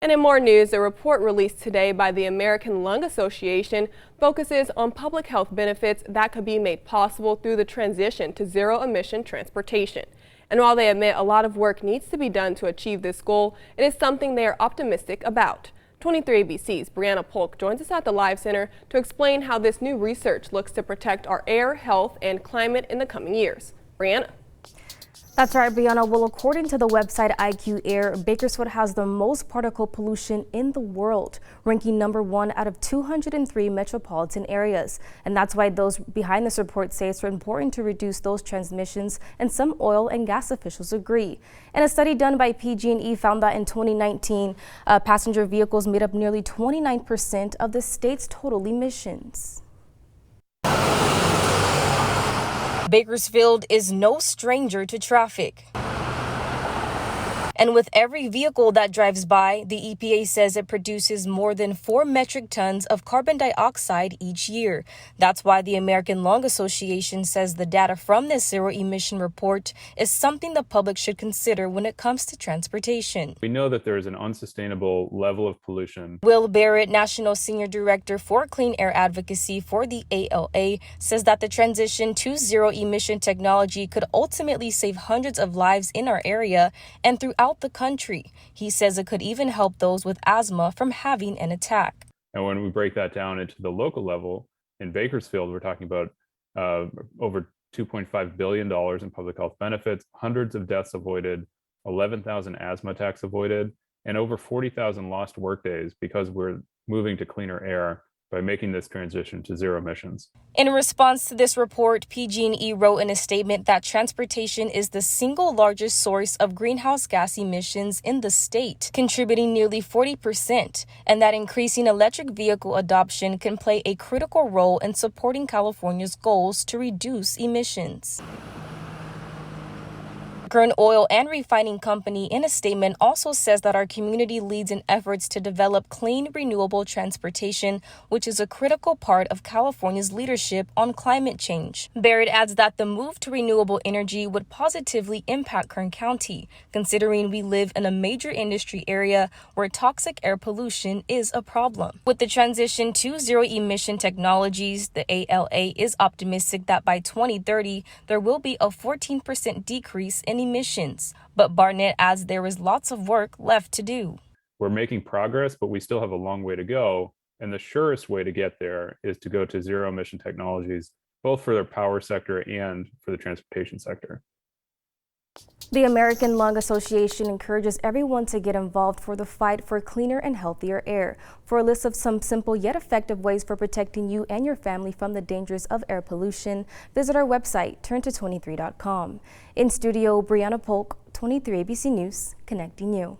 And in more news, a report released today by the American Lung Association focuses on public health benefits that could be made possible through the transition to zero-emission transportation. And while they admit a lot of work needs to be done to achieve this goal, it is something they are optimistic about. 23ABC's Brianna Polk joins us at the Live Center to explain how this new research looks to protect our air, health, and climate in the coming years. Brianna. That's right, Brianna. Well, according to the website IQ Air, Bakersfield has the most particle pollution in the world, ranking #1 out of 203 metropolitan areas. And that's why those behind this report say it's important to reduce those transmissions, and some oil and gas officials agree. And a study done by PG&E found that in 2019, passenger vehicles made up nearly 29% of the state's total emissions. Bakersfield is no stranger to traffic. And with every vehicle that drives by, the EPA says it produces more than 4 metric tons of carbon dioxide each year. That's why the American Lung Association says the data from this zero-emission report is something the public should consider when it comes to transportation. We know that there is an unsustainable level of pollution. Will Barrett, National Senior Director for Clean Air Advocacy for the ALA, says that the transition to zero-emission technology could ultimately save hundreds of lives in our area and throughout the country. He says it could even help those with asthma from having an attack. And when we break that down into the local level, in Bakersfield, we're talking about over $2.5 billion in public health benefits, hundreds of deaths avoided, 11,000 asthma attacks avoided, and over 40,000 lost workdays because we're moving to cleaner air by making this transition to zero emissions. In response to this report, PG&E wrote in a statement that transportation is the single largest source of greenhouse gas emissions in the state, contributing nearly 40%, and that increasing electric vehicle adoption can play a critical role in supporting California's goals to reduce emissions. Kern Oil and Refining Company in a statement also says that our community leads in efforts to develop clean, renewable transportation, which is a critical part of California's leadership on climate change. Barrett adds that the move to renewable energy would positively impact Kern County, considering we live in a major industry area where toxic air pollution is a problem. With the transition to zero-emission technologies, the ALA is optimistic that by 2030, there will be a 14% decrease in emissions, but Barnett adds there is lots of work left to do. We're making progress, but we still have a long way to go, and the surest way to get there is to go to zero emission technologies, both for the power sector and for the transportation sector. The American Lung Association encourages everyone to get involved for the fight for cleaner and healthier air. For a list of some simple yet effective ways for protecting you and your family from the dangers of air pollution, visit our website, turnto23.com. In studio, Brianna Polk, 23ABC News, connecting you.